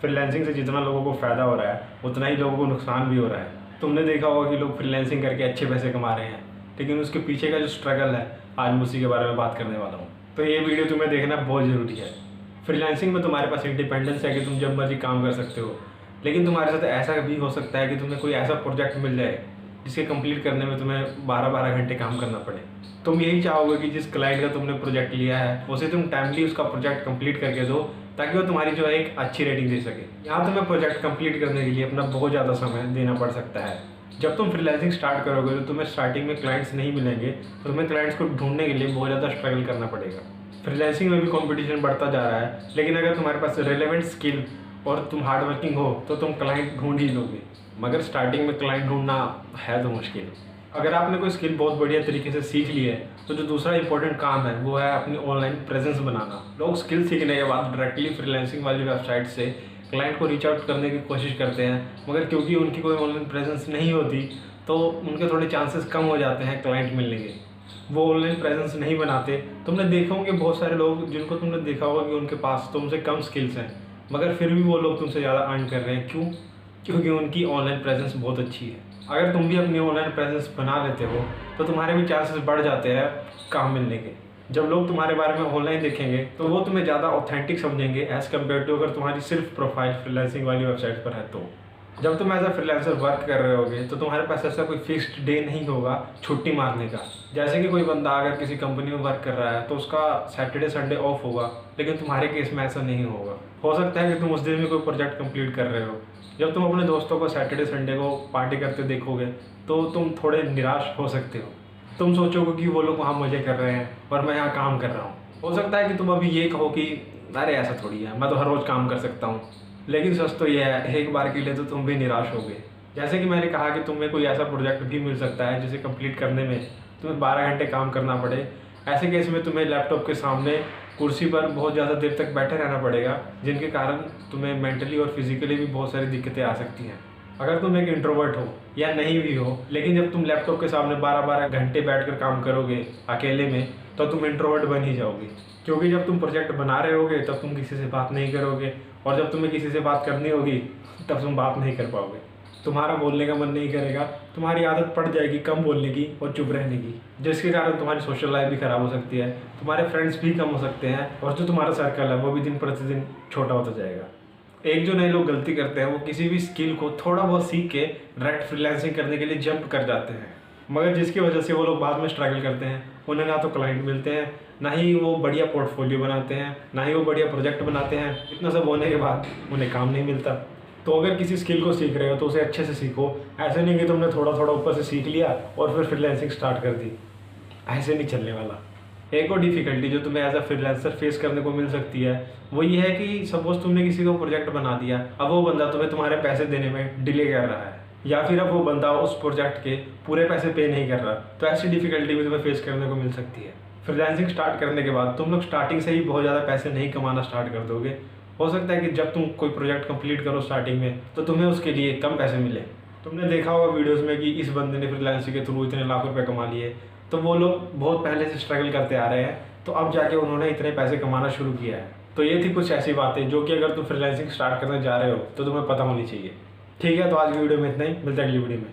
Freelancing से जितना लोगों को फ़ायदा हो रहा है उतना ही लोगों को नुकसान भी हो रहा है। तुमने देखा होगा कि लोग फ्रीलांसिंग करके अच्छे पैसे कमा रहे हैं, लेकिन उसके पीछे का जो स्ट्रगल है आज मैं उसी के बारे में बात करने वाला हूँ। तो ये वीडियो तुम्हें देखना बहुत ज़रूरी है। फ्रीलांसिंग में तुम्हारे पास इंडिपेंडेंस है कि तुम जब मर्जी काम कर सकते हो, लेकिन तुम्हारे साथ ऐसा भी हो सकता है कि तुम्हें कोई ऐसा प्रोजेक्ट मिल जाए जिसके कंप्लीट करने में तुम्हें 12-12 घंटे काम करना पड़े। तुम यही चाहोगे कि जिस क्लाइंट का तुमने प्रोजेक्ट लिया है उसे तुम टाइमली उसका प्रोजेक्ट कंप्लीट करके दो, ताकि वो तुम्हारी जो है एक अच्छी रेटिंग दे सके। यहाँ तुम्हें प्रोजेक्ट कंप्लीट करने के लिए अपना बहुत ज़्यादा समय देना पड़ सकता है। जब तुम फ्रीलांसिंग स्टार्ट करोगे तो तुम्हें स्टार्टिंग में क्लाइंट्स नहीं मिलेंगे, तो तुम्हें क्लाइंट्स को ढूंढने के लिए बहुत ज़्यादा स्ट्रगल करना पड़ेगा। फ्रीलांसिंग में भी कंपटीशन बढ़ता जा रहा है, लेकिन अगर तुम्हारे पास रेलेवेंट स्किल और तुम हार्ड वर्किंग हो तो तुम क्लाइंट ढूंढ ही लोगे। मगर स्टार्टिंग में क्लाइंट ढूंढना है तो मुश्किल। अगर आपने कोई स्किल बहुत बढ़िया तरीके से सीख ली है तो जो दूसरा इंपॉर्टेंट काम है वो है अपनी ऑनलाइन प्रेजेंस बनाना। लोग स्किल सीखने के बाद डायरेक्टली फ्रीलांसिंग वाली वेबसाइट से क्लाइंट को रीच आउट करने की कोशिश करते हैं, मगर क्योंकि उनकी कोई ऑनलाइन प्रेजेंस नहीं होती तो उनके थोड़े चांसेस कम हो जाते हैं क्लाइंट मिलने के। वो ऑनलाइन प्रेजेंस नहीं बनाते। तुमने देखा होंगे बहुत सारे लोग जिनको तुमने देखा होगा कि उनके पास तुमसे कम स्किल्स हैं, मगर फिर भी वो लोग तुमसे ज़्यादा अर्न कर रहे हैं। क्यों? क्योंकि उनकी ऑनलाइन प्रेजेंस बहुत अच्छी है। अगर तुम भी अपनी ऑनलाइन प्रेजेंस बना लेते हो तो तुम्हारे भी चांसेस बढ़ जाते हैं काम मिलने के। जब लोग तुम्हारे बारे में ऑनलाइन देखेंगे तो वो तुम्हें ज़्यादा ऑथेंटिक समझेंगे एज़ कम्पेयर टू अगर तुम्हारी सिर्फ प्रोफाइल फ्रीलांसिंग वाली वेबसाइट पर है। तो जब तुम एज अ फ्रीलांसर वर्क कर रहे होगे तो तुम्हारे पास ऐसा कोई फिक्स्ड डे नहीं होगा छुट्टी मारने का। जैसे कि कोई बंदा अगर किसी कंपनी में वर्क कर रहा है तो उसका सैटरडे संडे ऑफ होगा, लेकिन तुम्हारे केस में ऐसा नहीं होगा। हो सकता है कि तुम उस दिन में कोई प्रोजेक्ट कंप्लीट कर रहे हो। जब तुम अपने दोस्तों को सैटरडे संडे को पार्टी करते देखोगे तो तुम थोड़े निराश हो सकते हो। तुम सोचोगे कि वो लोग वहाँ मज़े कर रहे हैं और मैं यहाँ काम कर रहा हूँ। हो सकता है कि तुम अभी ये कहो कि अरे ऐसा थोड़ी है, मैं तो हर रोज़ काम कर सकता हूँ। लेकिन सच तो ये है, एक बार के लिए तो तुम भी निराश हो गए। जैसे कि मैंने कहा कि तुम्हें कोई ऐसा प्रोजेक्ट भी मिल सकता है जिसे कंप्लीट करने में तुम्हें 12 घंटे काम करना पड़े। ऐसे केस में तुम्हें लैपटॉप के सामने कुर्सी पर बहुत ज़्यादा देर तक बैठे रहना पड़ेगा, जिनके कारण तुम्हें मेंटली और फिजिकली भी बहुत सारी दिक्कतें आ सकती हैं। अगर तुम एक इंट्रोवर्ट हो या नहीं भी हो, लेकिन जब तुम लैपटॉप के सामने 12-12 घंटे बैठकर काम करोगे अकेले में तो तुम इंट्रोवर्ट बन ही जाओगे। क्योंकि जब तुम प्रोजेक्ट बना रहे होगे तब तुम किसी से बात नहीं करोगे, और जब तुम्हें किसी से बात करनी होगी तब तुम बात नहीं कर पाओगे। तुम्हारा बोलने का मन नहीं करेगा, तुम्हारी आदत पड़ जाएगी कम बोलने की और चुप रहने की, जिसके कारण तुम्हारी सोशल लाइफ भी ख़राब हो सकती है, तुम्हारे फ्रेंड्स भी कम हो सकते हैं, और जो तुम्हारा सर्कल है वो भी दिन प्रतिदिन छोटा होता जाएगा। एक जो नए लोग गलती करते हैं वो किसी भी स्किल को थोड़ा बहुत सीख के डायरेक्ट फ्रीलांसिंग करने के लिए जंप कर जाते हैं, मगर जिसकी वजह से वो लोग बाद में स्ट्रगल करते हैं। उन्हें ना तो क्लाइंट मिलते हैं, ना ही वो बढ़िया पोर्टफोलियो बनाते हैं, ना ही वो बढ़िया प्रोजेक्ट बनाते हैं। इतना सब होने के बाद उन्हें काम नहीं मिलता। तो अगर किसी स्किल को सीख रहे हो तो उसे अच्छे से सीखो। ऐसे नहीं कि तुमने थोड़ा थोड़ा ऊपर से सीख लिया और फिर फ्रीलांसिंग स्टार्ट कर दी, ऐसे नहीं चलने वाला। एक और डिफ़िकल्टी जो तुम्हें एज अ फ्रीलांसर फेस करने को मिल सकती है वो ये है कि सपोज़ तुमने किसी को प्रोजेक्ट बना दिया, अब वो बंदा तुम्हें तुम्हारे पैसे देने में डिले कर रहा है, या फिर अब वो बंदा उस प्रोजेक्ट के पूरे पैसे पे नहीं कर रहा। तो ऐसी डिफ़िकल्टी भी तुम्हें फेस करने को मिल सकती है। फ्रीलांसिंग स्टार्ट करने के बाद तुम लोग स्टार्टिंग से ही बहुत ज़्यादा पैसे नहीं कमाना स्टार्ट कर दोगे। हो सकता है कि जब तुम कोई प्रोजेक्ट कंप्लीट करो स्टार्टिंग में तो तुम्हें उसके लिए कम पैसे मिले। तुमने देखा होगा वीडियोस में कि इस बंदे ने फ्रीलांसिंग के थ्रू इतने लाख रुपए कमा लिए, तो वो लोग बहुत पहले से स्ट्रगल करते आ रहे हैं, तो अब जाके उन्होंने इतने पैसे कमाना शुरू किया है। तो ये थी कुछ ऐसी बातें जो कि अगर तुम फ्रीलांसिंग स्टार्ट करने जा रहे हो तो तुम्हें पता होनी चाहिए। ठीक है, तो आज की वीडियो में इतना ही, मिलते हैं अगली वीडियो में।